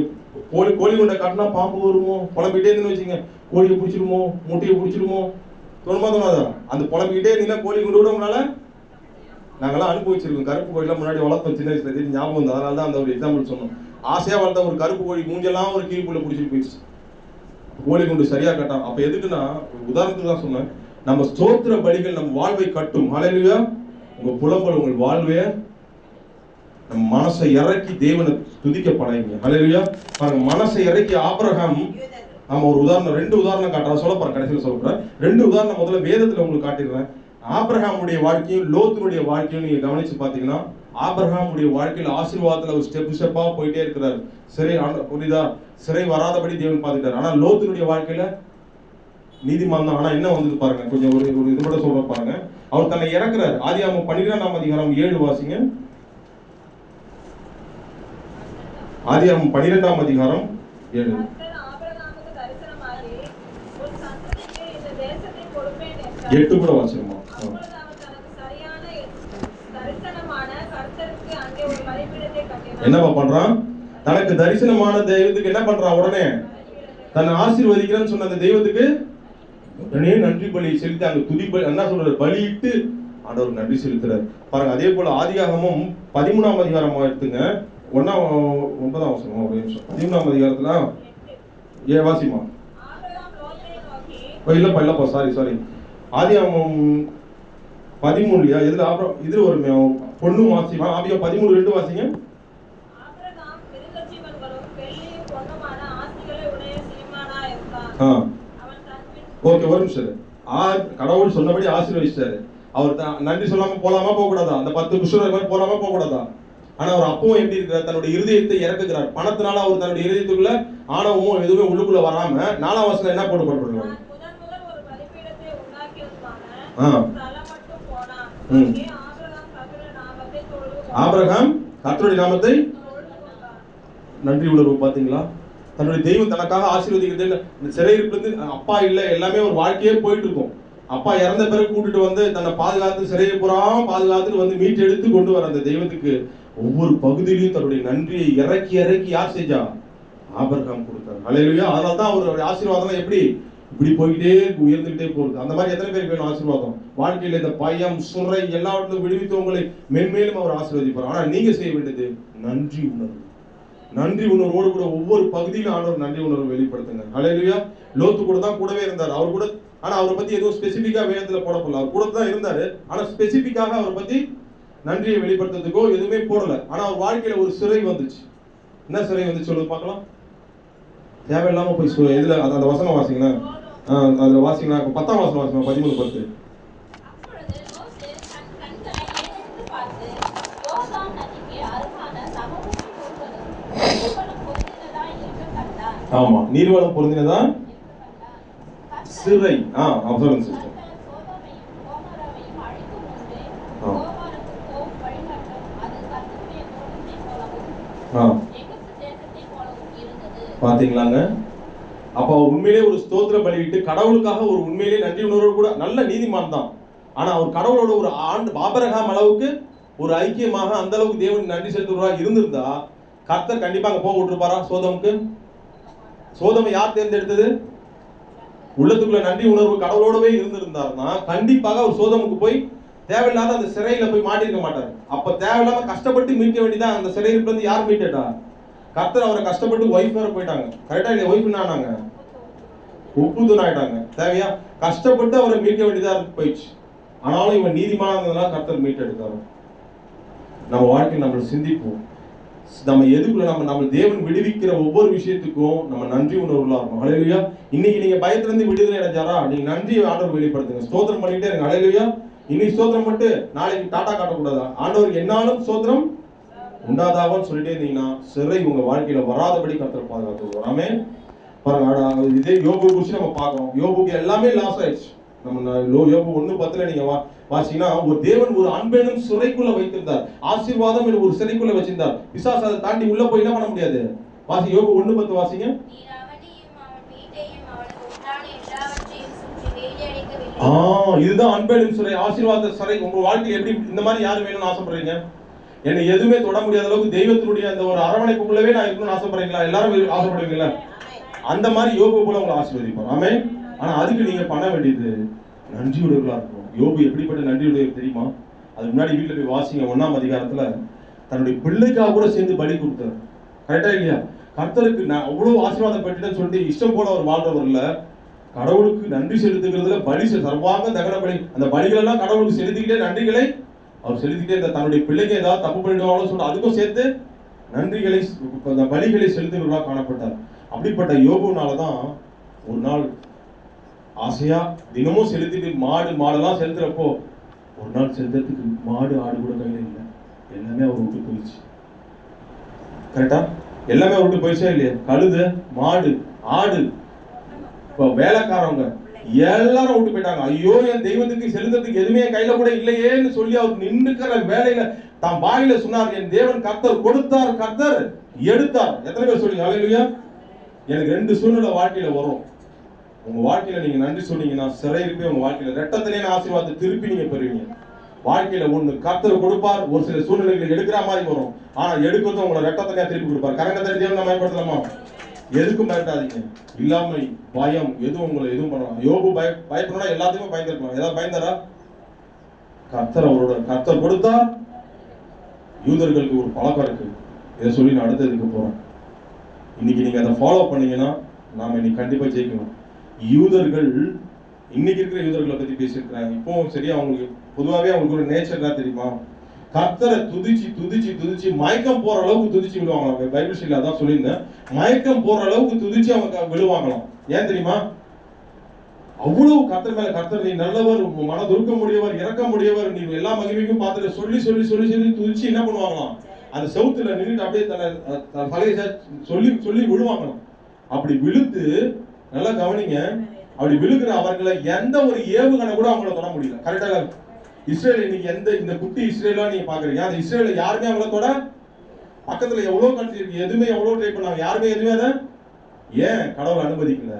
கோழி குண்டை கட்டினா பாம்பு வருமோ, புலம்பிட்டே இருந்துன்னு வச்சுங்க, கோழியை பிடிச்சிருமோ, முட்டையை பிடிச்சிருமோ, தோணாதா? அந்த புலம்பிக்கிட்டே இருந்தீங்கன்னா கோழி குண்டு கூட உங்களால, நாங்கெல்லாம் அனுபவிச்சிருக்கோம். கருப்பு கோழிலாம் முன்னாடி வளர்த்தோம் சின்ன வயசுல, ஞாபகம் வந்து, அதனால தான் அந்த ஒரு எக்ஸாம்பிள் சொன்னோம். ஆசையா வளர்த்த ஒரு கருப்பு கோழி மூஞ்செல்லாம் ஒரு கீழ்ப்புள்ள பிடிச்சிட்டு போயிடுச்சு, கோழி குண்டு சரியா கட்டான். அப்ப எதுக்குன்னா, உதாரணத்துக்கு தான் சொன்னேன். நம்ம ஸ்தோத்திர பலிகள் நம் வாழ்வை கட்டும். ஹல்லேலூயா. உங்க புலம்பல் உங்கள் வாழ்வே, நம்ம மனசை இறக்கி தேவனை துதிக்க பழகுங்க. ஹல்லேலூயா. பாருங்க, மனசை இறக்கி ஆபிரகாம் ஆமா, ஒரு உதாரணம், 2 உதாரணம் காட்டுறேன், சொல்ல போறேன், கடைசியில் சொல்றேன். 2 உதாரணம் முதல்ல வேதத்துல உங்களுக்கு காட்டிடுறேன். ஆபிரகாமுடைய வாழ்க்கையும் லோத்துனுடைய வாழ்க்கையும் நீங்க கவனிச்சு பாத்தீங்கன்னா, ஆபிரகாமுடைய வாழ்க்கையில ஆசீர்வாதத்துல ஒரு ஸ்டெப்பா போயிட்டே இருக்கிறார். சிறை புரியுதா? சிறை வராதபடி தேவன் பார்த்துட்டார். ஆனா லோத்துனுடைய வாழ்க்கையில நீதிமான் தான். ஆனா என்ன வந்தது பாருங்க, கொஞ்சம் ஒரு இது கூட சொல்ற பாருங்க. அவர் தன்னை இறக்குறாரு. ஆதியாகமம் 12ஆம் அதிகாரம் 7 வாசிங்க. ஆதியாகமம் 12ஆம் அதிகாரம் 7. 8 கூட வாசிக்கமா? என்னப்பா பண்றான்? தனக்கு தரிசனமான தெய்வத்துக்கு என்ன பண்றான்? உடனே தன்னை ஆசீர்வதிக்கிறேன்னு சொன்ன அந்த தெய்வத்துக்கு உடனே நன்றி பலி செலுத்தி அங்க துதி என்ன சொல்றாரு? பலியிட்டு ஆண்டவர் நன்றி செலுத்துறாரு பாருங்க. அதே போல ஆதியாகமம் 13ஆம் அதிகாரம் எடுத்துங்க, 9ஆம் வசனம், ஒரு நிமிஷம். 13ஆம் அதிகாரத்துல வாசிமா? இல்லப்பா சாரி ஆதியாகமம் 13 இல்லையா? இதுல அப்புறம் இதுல ஒரு பொண்ணு வாசிமா? ஆதியாகமம் 13:2 வாசிங்க. ஓகே, ஒரு நிமிஷம். கடவுள் சொன்னபடி ஆசீர்வதிச்சாரு. அவர் நன்றி சொல்லாம போலாமா போக கூடாதா? அந்த 10 குஷ்டரோகிகள் போலாமா போக கூடாதா? ஆனா அவர் அப்பவும் எப்படி இருக்கிறார்? தன்னுடைய இருதயத்தை இறக்குகிறார். பணத்தினால அவர் தன்னுடைய இருதயத்துக்குள்ள ஆணவமும் எதுவுமே உள்ளுக்குள்ள வராம 4ஆம் வசனம் என்ன போடப்படுறாரு? ஆபிரகாம் கர்த்தருடைய நாமத்தை நன்றி உணர்வு. பாத்தீங்களா? தன்னுடைய தெய்வம் தனக்காக ஆசீர்வதிக்கிறது. இந்த சிறையிலிருந்து அப்பா இல்ல, எல்லாமே ஒரு வாழ்க்கையே போயிட்டு இருக்கும். அப்பா இறந்த பிறகு கூட்டிட்டு வந்து தன்னை பாதுகாத்து சிறையை புறாம பாதுகாத்து வந்து மீட்டு எடுத்து கொண்டு வர அந்த தெய்வத்துக்கு ஒவ்வொரு பகுதியிலையும் தன்னுடைய நன்றியை இறக்கி யார் செஞ்சா? ஆபிரகாம் கொடுத்தார். ஹல்லேலூயா. அதனால தான் அவருடைய ஆசீர்வாதம் எப்படி இப்படி போயிட்டே உயர்ந்துகிட்டே போகுது. அந்த மாதிரி எத்தனை பேருக்கு வேணும் ஆசீர்வாதம்? வாழ்க்கையில இந்த பயம் சுரை எல்லாவற்றிலும் விடுவித்து உங்களை மென்மேலும் அவர் ஆசீர்வதிப்பார். ஆனா நீங்க செய்ய வேண்டியது நன்றி உணர்வு. நன்றி உணர்வோடு கூட ஒவ்வொரு பகுதியிலும் ஆண்டவர் நன்றி உணர்வு வெளிப்படுத்துங்க. ஹல்லேலூயா. லோத்து கூட தான் கூடவே இருந்தார். அவர் கூட, ஆனா அவரை பத்தி எதுவும் ஸ்பெசிபிக்கா வேதத்துல போடப்படல. அவர் கூட தான் இருந்தாரு, ஆனா ஸ்பெசிபிக்காக அவரை பத்தி நன்றியை வெளிப்படுத்துறதுக்கோ எதுவுமே போடல. ஆனா அவர் வாழ்க்கையில ஒரு சிறை வந்துச்சு. என்ன சிறை வந்து சொல்லுங்க பார்க்கலாம். தேவையில்லாம போய் இதுல அந்த வசனம் வாசிங்கன்னா, அதுல வாசிங்கன்னா 10ஆம் வசனம் வாசிங்க. 13:10. ஆமா, நீர்வளம் பொருந்தினதா சிறை. சொல்லுங்க சிஸ்டர். பாத்தீங்களாங்க? அப்ப அவர் உண்மையிலே ஒரு ஸ்தோத்திர பலியிட்டு கடவுளுக்காக ஒரு உண்மையிலே நன்றி உணர்வோடு கூட நல்ல நீதிமான் தான். ஆனா அவர் கடவுளோட ஒரு ஆபிரகாம் அளவுக்கு ஒரு ஐக்கியமாக அந்த அளவுக்கு தேவன் நன்றி செலுத்துறவரா இருந்திருந்தா கர்த்தர் கண்டிப்பா அங்க போக விட்டுருப்பாரா? சோதமுக்கு. சோதமை யார் தேர்ந்தெடுத்தது? உள்ளத்துக்குள்ள நன்றி உணர்வு கடவுளோடவே இருந்திருந்தாருன்னா கண்டிப்பாக அவர் சோதமுக்கு போய் தேவையில்லாத அந்த சிறையில போய் மாட்டிருக்க மாட்டார். அப்ப தேவையில்லாம கஷ்டப்பட்டு மீட்க வேண்டியதான். அந்த சிறையில இருந்து யார் மீட்டா? கர்த்தர் அவரை கஷ்டப்பட்டு ஒய்ஃப் வேற போயிட்டாங்க. கரெக்டா இல்லையா? ஒய்ஃப் என்னானாங்க? உப்பு தூண் ஆயிட்டாங்க. தேவையா? கஷ்டப்பட்டு அவரை மீட்க வேண்டியதா போயிடுச்சு. ஆனாலும் இவன் நீதிமானதுனால கர்த்தர் மீட்டு எடுத்தாரு. நம்ம வாழ்க்கையில் நம்ம சிந்திப்போம். நம்ம எதுக்குள்ள நம்ம தேவன் விடுவிக்கிற ஒவ்வொரு விஷயத்துக்கும் நம்ம நன்றி உணர்வுல இருக்கணும். ஹல்லேலூயா. இன்னைக்கு நீங்க பயத்திலிருந்து விடுதலை அடைஞ்சாரா? நீங்க நன்றி ஆண்டவர் வெளிப்படுத்துங்க. ஸ்தோத்திரம் பண்ணிட்டே இருங்க. ஹல்லேலூயா. இன்னைக்கு ஸ்தோத்திரம் மட்டும் நாளைக்கு டாடா காட்டக்கூடாது. ஆண்டவருக்கு என்னாலும் ஸ்தோத்திரம் உண்டாதாகன்னு சொல்லிட்டே இருந்தீங்கன்னா சிறை உங்க வாழ்க்கையில வராதபடி கர்த்தர் பாதுகாத்துவார். ஆமென். பாருங்க, இதே யோபு குறிச்சு நம்ம பார்க்கிறோம். யோபுக்கு எல்லாமே லாஸ் ஆயிடுச்சு. நம்ம யோபு 1:10 நீங்க வாசிங்கன்னா, ஒரு தேவன் ஒரு அன்பெனும் சிறைக்குள்ள வைத்திருந்தார், ஆசீர்வாதம் எனும் ஒரு சிறைக்குள்ள வச்சிருந்தார். பிசாசு அதை தாண்டி உள்ள போய் என்ன பண்ண முடியாது. வாசி, யோபு 1:10 வாசிங்க. இதுதான் அன்பெனும் சிறை, ஆசீர்வாத சிறை. உங்க வாழ்க்கையில் எப்படி இந்த மாதிரி யாரு வேணும்னு ஆசைப்படுறீங்க? என்னை எதுவுமே தொட முடியாத அளவுக்கு தெய்வத்தினுடைய அந்த ஒரு அரவணைப்புக்குள்ளவே நான் இருக்கணும்னு ஆசைப்படுறீங்களா? எல்லாரும் ஆசைப்படுவீங்களா? அந்த மாதிரி யோபு போல உங்களை ஆசீர்வதிப்பார். ஆமென். ஆனா அதுக்கு நீங்க பண்ண வேண்டியது நன்றியுடையவர்களா இருக்கணும். யோபு எப்படிப்பட்ட நன்றியுடையவர் தெரியுமா? அதுக்கு முன்னாடி வீட்டுல போய் வாசிங்க. 1ஆம் அதிகாரத்துல தன்னுடைய பிள்ளைக்காக கூட சேர்ந்து பலி கொடுத்தார். கரெக்டா இல்லையா? கர்த்தருக்கு நான் அவ்வளவு ஆசீர்வாதம் பெற்றுட்டேன்னு சொல்லிட்டு இஷ்டம் போல அவர் வாழ்றவர் இல்ல. கடவுளுக்கு நன்றி செலுத்துகிறதுல பலி சர்வாங்க தகன பலி, அந்த பலிகள் எல்லாம் கடவுளுக்கு செலுத்திக்கிட்டே நன்றிகளை அவர் செலுத்திக்கிட்டே இந்த தன்னுடைய பிள்ளைக்கு ஏதாவது தப்பு பண்ணிடுவாங்களோ சொல்லிட்டு அதுக்கும் சேர்த்து நன்றிகளை பலிகளை செலுத்துகிறவர்களாக காணப்பட்டார். அப்படிப்பட்ட யோபுனாலதான் ஒரு நாள் ஆசையா தினமும் செலுத்திட்டு மாடெல்லாம் செலுத்துறப்போ ஒரு நாள் செலுத்துறதுக்கு மாடு ஆடு கூட கையில இல்லை, எல்லாமே அவர் விட்டு போயிடுச்சு. கரெக்டா? எல்லாமே அவர் விட்டு போயிடுச்சா இல்லையா? கழுது, மாடு, ஆடு, இப்போ வேலைக்காரவங்க எல்லாரும் விட்டு போயிட்டாங்க. ஐயோ, என் தெய்வத்துக்கு செலுத்துறதுக்கு எதுவுமே கையில கூட இல்லையேன்னு சொல்லி அவர் நின்றுக்கிற வேலையில தான் வாயில சொன்னார், என் தேவன் கர்த்தர் கொடுத்தார், கர்த்தர் எடுத்தார். எத்தனை பேர் சொல்லுங்க ஹல்லேலூயா? எனக்கு 2 சூழ்நிலை வாழ்க்கையில வரும். உங்க வாழ்க்கையில நீங்க நன்றி சொன்னீங்கன்னா சிறை இருப்பே உங்க வாழ்க்கையில ரெட்டத்திலேயே ஆசீர்வாதத்தை திருப்பி நீங்க பெறுவீங்க. வாழ்க்கையில ஒண்ணு கர்த்தர் கொடுப்பார், ஒரு சில சூழ்நிலைகளை எடுக்கிற மாதிரி வரும். ஆனா எடுக்கிறது உங்களை ரெட்டத்திலேயே திருப்பி கொடுப்பார். கரங்கத்தை தேவனை பயன்படுத்தலாமா? எதுக்கும் பயப்படாதீங்க. இல்லாமை, பயம் எதுவும் உங்களை எதுவும் பண்ணலாம். யோபு பயப்படணும்னா எல்லாத்துக்குமே பயந்துருக்கலாம். ஏதாவது பயந்தாரா? கர்த்தர் கொடுத்தா. யூதர்களுக்கு ஒரு பழக்கம் இருக்கு, இதை சொல்லி நான் அடுத்ததுக்கு போறேன். இன்னைக்கு நீங்க அதை ஃபாலோ பண்ணீங்கன்னா நாம இன்னைக்கு கண்டிப்பா ஜெயிக்கணும். யூதர்கள், இன்னைக்கு இருக்கிற யூதர்களை பத்தி பேசியிருக்கிறாங்க. இப்போ சரியா அவங்களுக்கு பொதுவாகவே அவங்களுக்கு ஒரு நேச்சர் என்ன தெரியுமா? கர்த்தரை துதிச்சு துதிச்சு துதிச்சு மயக்கம் போற அளவுக்கு துதிச்சு விழுவாங்க. பைபிள் ஸ்டடியில அதான் சொல்லியிருந்தேன். மயக்கம் போற அளவுக்கு துதிச்சு அவங்க விழுவாங்களாம். ஏன் தெரியுமா? அவ்வளவு கர்த்தர் மேல, கர்த்தர் நீ நல்லவர், மனதுருக்க முடியவர், இறக்க முடியவர், நீ எல்லா மகிமைக்கும் பார்த்துட்டு சொல்லி சொல்லி சொல்லி சொல்லி துதிச்சு என்ன பண்ணுவாங்களாம்? அந்த செவுத்துல நின்றுட்டு அப்படியே தலையை சொல்லி சொல்லி விழுவாங்களாம். அப்படி விழுத்து, நல்லா கவனிங்க, அப்படி விழுகிற அவர்களை எந்த ஒரு ஏவுகணை கூட அவங்கள தொட முடியல. கரெக்டாக இஸ்ரேல் இன்னைக்கு இந்த குட்டி இஸ்ரேலா நீங்க பாக்குறீங்க, அந்த இஸ்ரேல யாருமே அவங்கள தொட, பக்கத்துல எவ்வளவு கண்ட்ரி இருக்கு, எதுவுமே எவ்வளவு ட்ரை பண்ணாங்க, யாருமே எதுவுமே அதை ஏன் கடவுள் அனுமதிக்கல?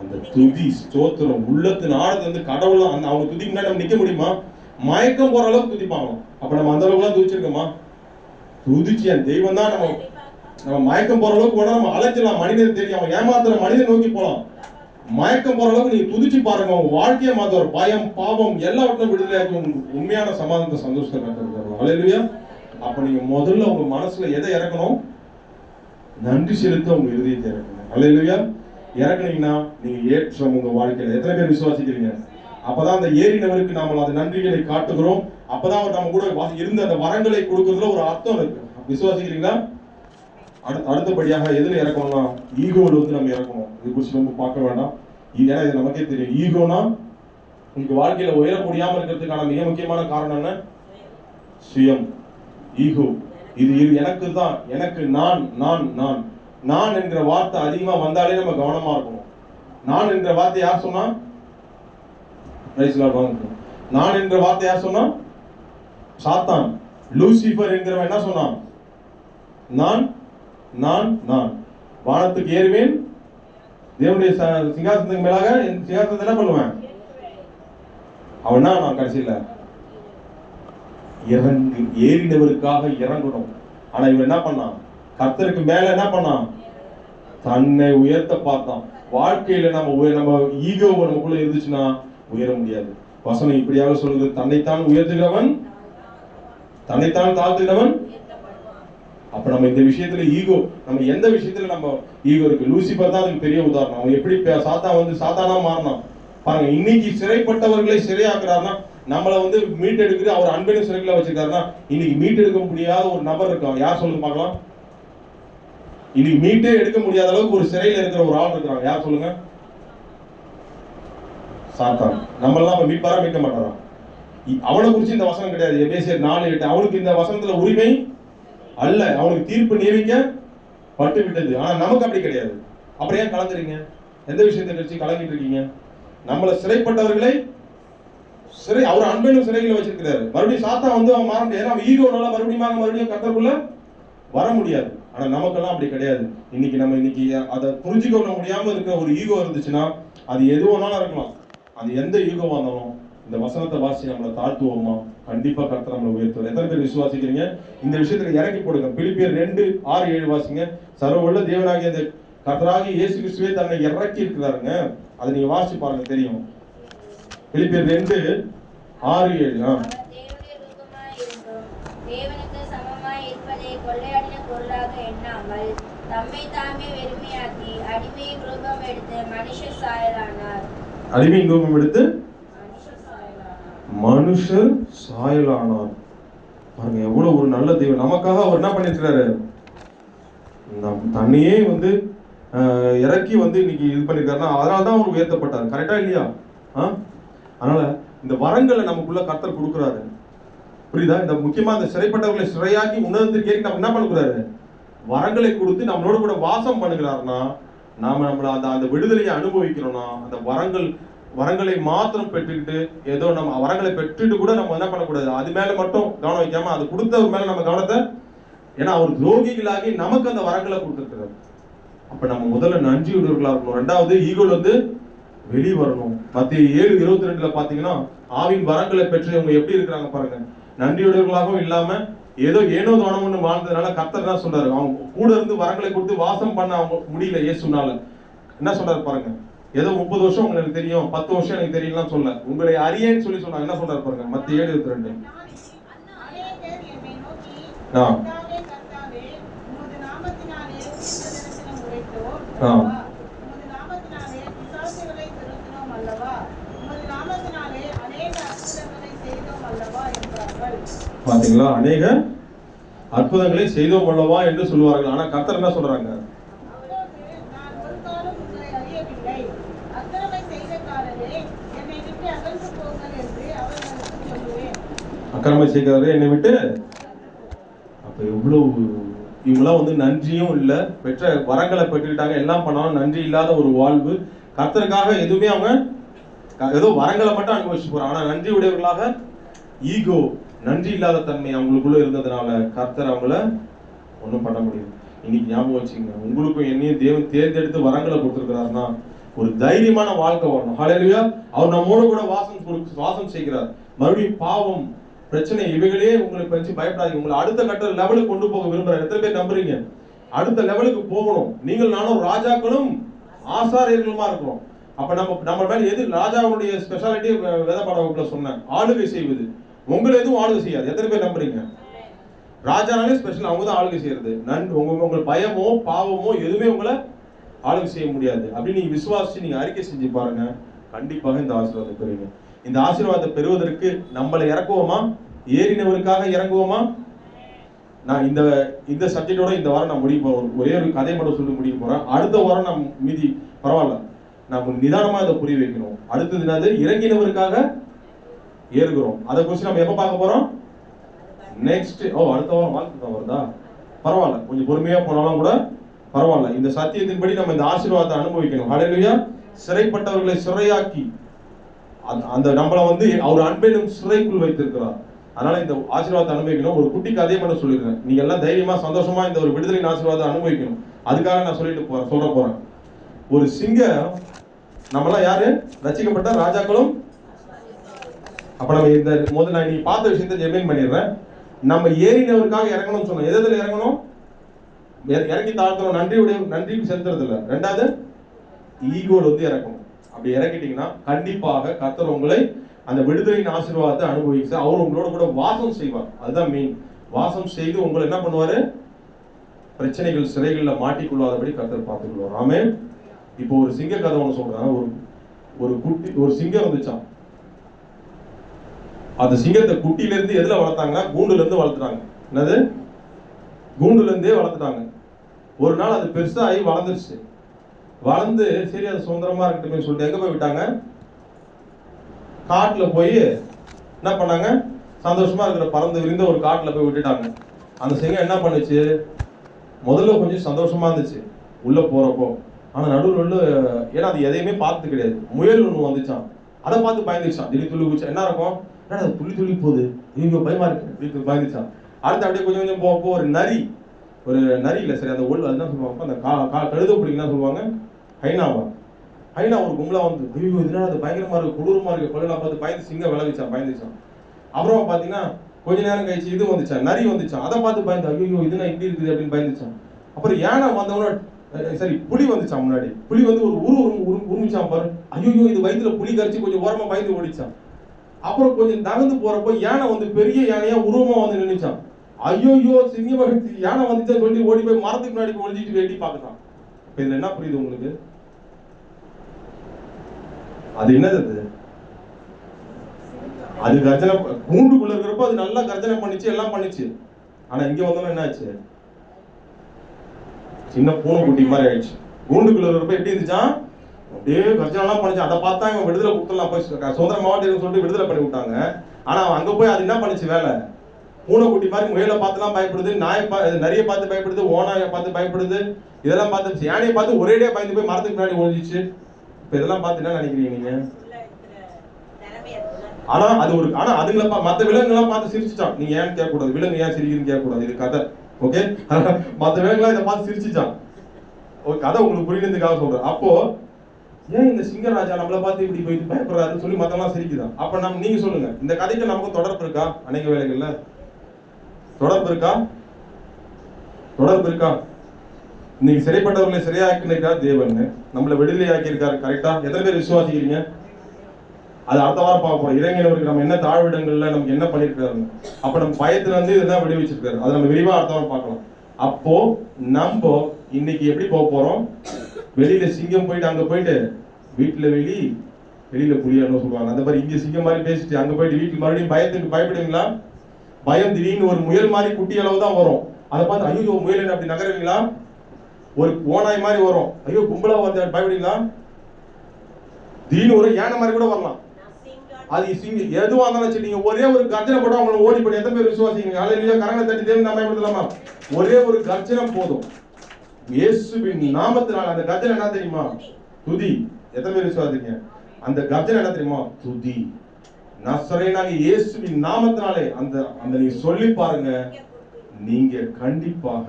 அந்த துதி ஸ்தோத்திரம் உள்ளத்தின் ஆழத்துல இருந்து கடவுள் அந்த அவங்க துதிக்கு முன்னாடி நம்ம நிக்க முடியுமா? மயக்கம் போற அளவுக்கு துதிப்பாங்க. அப்ப நம்ம அந்த அளவுக்கு எல்லாம் துதிச்சிருக்கோமா? துதிச்சு என் தெய்வம் தான். நம்ம மயக்கம் போற அளவுக்கு போனா நம்ம அழைச்சலாம், மனிதன் தெரியும், அவன் ஏமாத்துற மனிதன் நோக்கி போலாம். மயக்கம் போற அளவுக்கு நீங்க துதிச்சு பாருங்க, உங்க வாழ்க்கையை மாத்துற பயம், பாவம் எல்லாவற்றையும் விடுதலையாக்கி உண்மையான சமாதானத்தை, சந்தோஷத்தை கற்றுக்கிறாங்க. ஹல்லேலூயா. அப்ப நீங்க முதல்ல உங்க மனசுல எதை இறக்கணும்? நன்றி செலுத்த உங்க இருதயத்தை இறக்கணும். ஹல்லேலூயா. இறக்குனீங்கன்னா நீங்க ஏற்றம் உங்க வாழ்க்கையில. எத்தனை பேர் விசுவாசிக்கிறீங்க? அப்பதான் அந்த ஏறினவருக்கு நாம அந்த நன்றிகளை காட்டுகிறோம். அப்பதான் அவர் நம்ம கூட இருந்த அந்த வரங்களை கொடுக்கறதுல ஒரு அர்த்தம் இருக்கு. விசுவாசிக்கிறீங்களா? அடுத்தபடியாக எதுல இறக்கணும்னா ஈகோல வந்து நம்ம இறக்கணும். இது குறித்து ரொம்ப பார்க்க வேண்டாம், ஏன்னா இது நமக்கே தெரியும். ஈகோனா உங்களுக்கு வாழ்க்கையில உயர முடியாம இருக்கிறதுக்கான மிக முக்கியமான காரணம் என்ன? சுயம், ஈகோ. இது எனக்கு தான், எனக்கு நான் நான் நான் நான் என்கிற வார்த்தை அதிகமா வந்தாலே நம்ம கவனமா இருக்கணும். நான் என்கிற வார்த்தை யார் சொன்னா? நான் என்கிற வார்த்தை யார் சொன்னா? சாத்தான். லூசிபர் என்கிறவன் என்ன சொன்னான்? நான் நான் நான் வானத்துக்கு ஏறுவேன், தேவனுடைய சிங்காசனத்துக்கு மேலாக சிங்காசனத்தை என்ன பண்ணுவேன்? அவனா நான் கடைசியில இறங்கு ஏறினவருக்காக இறங்கணும். ஆனா இவன் என்ன பண்ணான்? கர்த்தருக்கு மேல என்ன பண்ணான்? தன்னை உயர்த்த பார்த்தான். வாழ்க்கையில நம்ம ஈகோ நமக்குள்ள இருந்துச்சுன்னா உயர முடியாது. வசனம் இப்படியாக சொல்லுது, தன்னைத்தான் உயர்த்துகிறவன் தன்னைத்தான் தாழ்த்துகிறவன். அப்ப நம்ம இந்த விஷயத்துல ஈகோ, நம்ம எந்த விஷயத்துல நம்ம ஈகோ இருக்கு? லூசிபர் தான் அதுக்கு பெரிய உதாரணம். அவன் எப்படி சாத்தானா மாறினான் பாருங்க. இன்னைக்கு சிறைப்பட்டவர்களை சிறையாக்குறாருன்னா, நம்மளை வந்து மீட்டெடுக்கிற அவர் அன்பின் சிறைகளை வச்சிருக்காருன்னா, இன்னைக்கு மீட்டெடுக்க முடியாத ஒரு நபர் இருக்கான். யார் சொல்லுங்க பார்க்கலாம்? இன்னைக்கு மீட்டே எடுக்க முடியாத அளவுக்கு ஒரு சிறையில இருக்கிற ஒரு ஆள் இருக்கிறாங்க. யார் சொல்லுங்க? சாத்தான். நம்மளாம் அப்ப மீட்பாரா மீட்க மாட்டாரா? அவனை குறிச்சு இந்த வசனம் கிடையாது. எபேசியர் 4:8. அவனுக்கு இந்த வசனத்துல உரிமை அல்ல, அவனுக்கு தீர்ப்பு நியமிக்க பட்டு விட்டது. ஆனா நமக்கு அப்படி கிடையாது. அப்புறம் ஏன் கலங்குறீங்க? எந்த விஷயத்தை கழிச்சு கலங்கிட்டு இருக்கீங்க? நம்மளை சிறைப்பட்டவர்களை அவர் அன்பனும் சிறைகளை வச்சிருக்கிறாரு. மறுபடியும் சாத்தான் வந்து அவன் மாற முடியாது. அவன் ஈகோனால மறுபடியும் கர்த்தருக்குள்ள வர முடியாது. ஆனா நமக்கெல்லாம் அப்படி கிடையாது. இன்னைக்கு அதை புரிஞ்சுக்க முடியாம இருக்கிற ஒரு ஈகோ இருந்துச்சுன்னா அது எது வேணாலும் இருக்கலாம். அது எந்த ஈகோவா இருந்தாலும் இந்த வசனத்தை வாசி நம்மளை தாழ்த்துவோமா, கண்டிப்பா கர்த்தர் நம்மளை உயர்த்துவார். எத்தனை பேர் விசுவாசிக்கிறீங்க? இந்த விஷயத்துல இறக்கி போடுங்க. பிலிப்பியர் 2:6-7 வாசிங்க. சர்வவல்ல தேவனாகிய இந்த கர்த்தராகிய இயேசு கிறிஸ்துவே தன்னை இறக்கி இருக்கிறாருங்க. அதை நீங்க வாசிச்சு பாருங்க, தெரியும். பிலிப்பியர் 2:6-7. தேவனுக்கு சமமாய் இருப்பதை கொள்ளையாடின பொருளாக எண்ணாமல் தம்மை தாமே வெறுமையாக்கி அடிமையின் ரூபம் எடுத்து மனுஷர் சாயலானார். அடிமையின் ரூபம் எடுத்து மனுஷர் சாயலானார். பாருங்க எவ்வளவு ஒரு நல்ல தெய்வம். நமக்காக அவர் என்ன பண்ணிருக்கிறாரு? தன்னையே வந்து இறக்கி வந்து இன்னைக்கு இது பண்ணியிருக்காருன்னா அதனால தான் அவர் உயர்த்தப்பட்டார். கரெக்டா இல்லையா? அதனால இந்த வரங்களை நமக்குள்ள கர்த்தர் கொடுக்குறாரு. புரியுதா? இந்த முக்கியமா இந்த சிறைப்பட்டவர்களை சிறையாக்கி உன்னதத்திற்கு ஏறி நம்ம என்ன பண்ணுறாரு? வரங்களை கொடுத்து நம்மளோட கூட வாசம் பண்ணுகிறாருன்னா நம்மள அந்த விடுதலையை அனுபவிக்கிறோம்னா அந்த வரங்களை மாத்திரம் பெற்றுக்கிட்டு ஏதோ நம்ம வரங்களை பெற்றுட்டு கூட நம்ம என்ன பண்ணக்கூடாது, அது மேல மட்டும் கவனம் வைக்காம அது கொடுத்தவர் மேல நம்ம கவனத்தை, ஏன்னா அவர் துரோகிகளாகி நமக்கு அந்த வரங்களை கொடுத்துருக்கிறார். அப்ப நம்ம முதல்ல நன்றியுடையவர்களா இருக்கணும். ரெண்டாவது ஈகோல வந்து வெளியே வரணும். மத்திய 7:22 பாத்தீங்கன்னா ஆவின் வரங்களை பெற்றவங்க எப்படி இருக்கிறாங்க பாருங்க. நன்றியுடையவர்களாகவும் இல்லாம ஏதோ ஏனோ தோணம்னு வாழ்ந்ததுனால கர்த்தர் என்ன சொல்றாரு, அவங்க கூட இருந்து வரங்களை கொடுத்து வாசம் பண்ண அவங்க முடியல. இயேசுனால என்ன சொல்றாரு பாருங்க. ஏதோ 30 வருஷம் உங்களுக்கு தெரியும், 10 வருஷம் எனக்கு தெரியலாம் சொல்ல, உங்களை அறியேன்னு சொல்லி சொன்னாங்க. என்ன சொல்றாரு பாருங்க மத்திய 7:22. பாத்தீங்களா, அநேக அற்புதங்களை செய்தோம் அல்லவா என்று சொல்லுவார்கள். ஆனா கர்த்தர் என்ன சொல்றாங்க, அக்கிரமை செய்கிறாரே என்னை விட்டு. அப்ப எவ்வளவு இவங்களாம் வந்து நன்றியும் இல்லை, பெற்ற வரங்களை பெற்றுக்கிட்டாங்க, எல்லாம் பண்ணாலும் நன்றி இல்லாத ஒரு வாழ்வு. கர்த்தருக்காக எதுவுமே அவங்க ஏதோ வரங்களை மட்டும் அனுபவிச்சு போறாங்க. ஆனா நன்றி உடையவர்களாக ஈகோ, நன்றி இல்லாத தன்மை அவங்களுக்குள்ள இருந்ததுனால கர்த்தர் அவங்கள ஒன்றும் பண்ண முடியும். இன்னைக்கு ஞாபகம் வச்சுங்க, உங்களுக்கும் என்னையும் தேவன் தேர்ந்தெடுத்து வரங்களை கொடுத்துருக்கிறாருன்னா ஒரு தைரியமான வாழ்க்கை வரணும். ஹல்லேலூயா. அவர் நம்மோட கூட வாசம் செய்கிறார். மறுபடியும் பாவம், பிரச்சனை இவைகளே உங்களுக்கு பற்றி பயப்படாதீங்க. உங்களை அடுத்த கட்ட லெவலுக்கு கொண்டு போக விரும்புறாரு. எத்தனை பேர் நம்புறீங்க? அடுத்த லெவலுக்கு போகணும். நீங்கள் நானும் ராஜாக்களும் ஆசாரியர்களுமா இருக்கிறோம். அப்ப நம்ம மேல எது ராஜாவுடைய ஸ்பெஷாலிட்டி வேதபாட வகுப்புல சொன்னேன், ஆளுகை செய்வது. உங்களை எதுவும் ஆளுகை செய்யாது. எத்தனை பேர் நம்புறீங்க? ராஜானாலே ஸ்பெஷல், அவங்க தான் ஆளுகை செய்யறது. உங்கள் பயமோ பாவமோ எதுவுமே உங்களை ஆளுகை செய்ய முடியாது. அப்படி நீங்க விசுவாசிச்சு நீங்க அறிக்கை செஞ்சு பாருங்க, கண்டிப்பாக இந்த ஆசீர்வாதத்தை பெறுவீங்க. இந்த ஆசீர்வாதத்தை பெறுவதற்கு நம்மளை இறக்குவோமா? ஏறினவருக்காக இறங்குவோமா? நான் இந்த சப்ஜெக்டோட இந்த வாரம் நான் முடிய போறேன். ஒரே ஒரு கதை மட்டும் சொல்லி முடிய போறேன். அடுத்த வாரம் நான் மீதி பரவாயில்ல, நம்ம நிதானமா இதை புரிய வைக்கணும். அடுத்தது என்னது? இறங்கினவருக்காக ஏறுகிறோம். அதை குறித்து நம்ம எப்ப பார்க்க போறோம்? நெக்ஸ்ட் அடுத்த வாரம் வாழ்த்து வருதா? பரவாயில்ல, கொஞ்சம் பொறுமையா போனாலும் கூட பரவாயில்ல. இந்த சத்தியத்தின்படி நம்ம இந்த ஆசீர்வாதத்தை அனுபவிக்கணும். ஹல்லேலூயா. சிறைப்பட்டவர்களை சிறையாக்கி அந்த நம்மளை வந்து அவர் அன்பெனும் சிறைக்குள் வைத்திருக்கிறார். அதனால இந்த ஆசீர்வாதத்தை அனுபவிக்கணும். ஒரு குட்டி கதையை மட்டும் சொல்லிடுறேன், நீங்க எல்லாம் தைரியமா சந்தோஷமா இந்த ஒரு விடுதலையின் ஆசீர்வாதத்தை அனுபவிக்கணும். அதுக்காக நான் சொல்ல போறேன். ஒரு சிங்கம், நம்மளாம் யாரு? ரட்சிக்கப்பட்ட ராஜாக்களும். அப்ப நம்ம இந்த முதல்ல நான் நீ பார்த்த விஷயத்தை ஜெமின் பண்ணிடுறேன். நம்ம ஏறினவருக்காக இறங்கணும்னு சொன்னோம். எதுல இறங்கணும்? இறங்கி தாழ்த்தணும். நன்றி செலுத்துறது இல்லை. ரெண்டாவது ஈகோல வந்து இறக்கணும். அப்படி இறக்கிட்டீங்கன்னா கண்டிப்பாக கர்த்தர் உங்களை அந்த விடுதலையின் ஆசீர்வாதத்தை அனுபவிச்சு அவர் உங்களோட கூட வாசம் செய்வார். அதுதான் மெயின். வாசம் செய்து உங்களை என்ன பண்ணுவாரு? பிரச்சனைகள் சிறைகளில் மாட்டிக்கொள்ளாதபடி கர்த்தர் பார்த்துக்கொள்வார். ஆமென். இப்போ ஒரு சிங்க கதை ஒன்று சொல்றேன். ஒரு சிங்கம் வந்துச்சான். அந்த சிங்கத்தை குட்டில இருந்து எதுல வளர்த்தாங்கன்னா கூண்டுல இருந்து வளர்த்துட்டாங்க. என்னது? கூண்டுல இருந்தே வளர்த்துட்டாங்க. ஒரு நாள் அது பெருசாகி வளர்ந்துருச்சு. வளர்ந்து சரி அது சுதந்திரமா இருக்கட்டும் சொல்லிட்டு எங்க போய் விட்டாங்க? காட்டுல போய் என்ன பண்ணாங்க? சந்தோஷமா இருக்கிற பறந்து விரிந்த ஒரு காட்டுல போய் விட்டுட்டாங்க. அந்த சிங்கம் என்ன பண்ணுச்சு? முதல்ல கொஞ்சம் சந்தோஷமா இருந்துச்சு உள்ள போறப்போ. ஆனா நடுவில் ஏன்னா அது எதையுமே பார்த்து கிடையாது. முயல் ஒண்ணு வந்துச்சான். அதை பார்த்து பயந்துச்சான். திடீர் துள்ளி குச்சா. என்ன இருக்கும்? அது துள்ளி போகுது, இவங்க பயமா இருக்கு, பயந்துச்சான். அடுத்து அப்படியே கொஞ்சம் கொஞ்சம் போக ஒரு நரி இல்லை சரி, அந்த ஒல் அதுதான் சொல்லுவாங்க, அந்த கழுத பிடிக்குன்னா சொல்லுவாங்க ஹைனா ஒரு கும்பலா வந்து ஐயோ இதனால அது பயங்கரமா இருக்கு, கொடூரமா இருக்கு, கொள்ளலாம் பார்த்து பயந்து சிங்கம் பயந்துச்சான். அப்புறம் பாத்தீங்கன்னா கொஞ்ச நேரம் கழிச்சு இது வந்துச்சான், நரி வந்துச்சான். அதை பார்த்து பயந்து ஐயோ இதுனா இப்படி இருக்குது அப்படின்னு பயந்துச்சான். அப்புறம் யானை வந்தவன சரி புலி வந்துச்சான். முன்னாடி புலி வந்து ஒரு உருமிச்சான் பாரு, ஐயோ இது வயிற்றுல புலி கரைச்சி கொஞ்சம் ஓரமா பயந்து ஓடிச்சான். அப்புறம் கொஞ்சம் நகர்ந்து போறப்போ யானை வந்து பெரிய யானையா உருவமா வந்து நின்னுச்சான். ஐயோ சிங்கமா யானை வந்துச்சா சொல்லி ஓடி போய் மரத்துக்கு முன்னாடி ஒழிஞ்சிட்டு வேண்டி பார்க்கலாம். இதுல என்ன புரியுது உங்களுக்கு? அது என்னது? அது கர்ஜனை கூண்டுக்குள்ள இருக்கிறப்போ அது நல்லா கர்ஜனை பண்ணிச்சு, எல்லாம் பண்ணிச்சு. ஆனா இங்க வந்தோம்னா என்ன ஆச்சு? சின்ன பூனை குட்டி மாதிரி ஆயிடுச்சு. கூண்டுக்குள்ள இருப்ப எப்படி இருந்துச்சான், அப்படியே கர்ஜனெல்லாம் பண்ணிச்சு. அதை பார்த்தா இவன் விடுதலை கொடுத்துடலாம், போய் சுதந்திர மாவட்டம் சொல்லிட்டு விடுதலை பண்ணி விட்டாங்க. ஆனா அவன் அங்க போய் அது என்ன பண்ணிச்சு வேலை, பூனைக்குட்டி மாதிரி முயலை பார்த்துலாம் பயப்படுது, நிறைய பார்த்து பயப்படுது, ஓனாயை பார்த்து பயப்படுது, இதெல்லாம் பார்த்து யானையை பார்த்து ஒரேடியா பயந்து போய் மரத்துக்கு பின்னாடி ஒழிஞ்சிச்சு. இப்ப இதெல்லாம் பார்த்து என்ன நினைக்கிறீங்க நீங்க? ஆனா அது ஒரு அதுங்களை மத்த விலங்குலாம் பார்த்து சிரிச்சுட்டான். நீங்க ஏன்னு கேட்க கூடாது, விலங்கு ஏன் சிரிக்குதுன்னு கேட்க கூடாது, இது கதை. ஓகே, மத்த விலங்குலாம் இதை பார்த்து சிரிச்சுட்டான். ஒரு கதை உங்களுக்கு புரியுறதுக்காக சொல்றேன். அப்போ ஏன் இந்த சிங்கராஜா நம்மளை பார்த்து இப்படி போயிட்டு பயப்படுறாருன்னு சொல்லி மத்தவங்களாம் சிரிக்குதான். அப்ப நீங்க சொல்லுங்க, இந்த கதைக்கு நமக்கு தொடர்பு இருக்கா? அநேக வேலைகள்ல தொடர்பு இருக்கா? தொடர்பு இருக்கா? இன்னைக்கு சிறைப்பட்டவர்களை சிறையாக்கினார் தேவன், நம்மளை விடுதலை ஆக்கியிருக்காரு. கரெக்டா? எத்தனை பேர் விசுவாசிக்கிறீங்க? அது அடுத்த வாரம் பார்க்க போறோம். இறைஞனவருக்கு நம்ம என்ன தாழ்விடங்கள்ல நமக்கு என்ன பண்ணிருக்காரு, அப்ப நம்ம பயத்துல இருந்து இதெல்லாம் விடுவிச்சிருக்காரு. அதை நம்ம விரிவா அடுத்த வாரம் பார்க்கலாம். அப்போ நம்ம இன்னைக்கு எப்படி போக போறோம்? வெளியில சிங்கம் போயிட்டு அங்க போயிட்டு வீட்டுல வெளியில புலியானு சொல்லுவாங்க, அந்த மாதிரி இங்க சிங்கம் மாதிரி பேசிட்டு அங்க போயிட்டு வீட்டுக்கு மறுபடியும் பயத்துக்கு பயப்படுவீங்களா? பயம் திடீர்னு ஒரு முயல் மாதிரி குட்டி அளவு தான் வரும். அதை பார்த்து ஐயோ முயல் அப்படி நகருவீங்களா? ஒரு ஓனாய் மாதிரி வரும், ஐயோ கும்பலா வந்து பயப்படுவீங்களா? திடீர்னு ஒரு யானை மாதிரி கூட வரலாம். அது எதுவா இருந்தாலும் சரி, நீங்க ஒரே ஒரு கர்ஜனை போட்டா அவங்களை ஓடி போய் எத்தனை பேர் விசுவாசிங்க? அல்லேலூயா. கரங்களை தட்டி தேவன் நாம பயன்படுத்தலாமா? ஒரே ஒரு கர்ஜனை போதும். இயேசுவின் நாமத்தினால. அந்த கர்ஜனை என்ன தெரியுமா? துதி. எத்தனை பேர் விசுவாசிங்க? அந்த கர்ஜனை என்ன தெரியுமா? துதி. நசரேயனாகிய இயேசுவின் நாமத்தினாலே அந்த நீங்க சொல்லி பாருங்க, நீங்க கண்டிப்பாக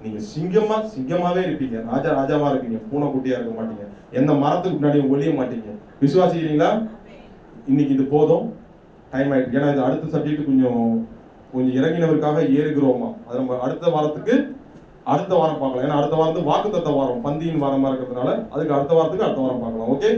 நீங்க சிங்கமாவே இருப்பீங்க, ராஜாவா இருப்பீங்க, பூனைக்குட்டியா இருக்க மாட்டீங்க, எந்த மரத்துக்கு முன்னாடி ஒளிய மாட்டீங்க. விசுவாசிக்கிறீங்களா? இன்னைக்கு இது போதும், டைம் ஆயிட்டு. ஏன்னா இது அடுத்த சப்ஜெக்ட் கொஞ்சம் இறங்கினவருக்காக ஏறுகிறோமா, அது நம்ம அடுத்த வாரம் பார்க்கலாம். ஏன்னா அடுத்த வாரம் வாக்குத்தத்த வாரம், பந்தியின் வாரமா இருக்கிறதுனால அதுக்கு அடுத்த வாரம் பார்க்கலாம். ஓகே.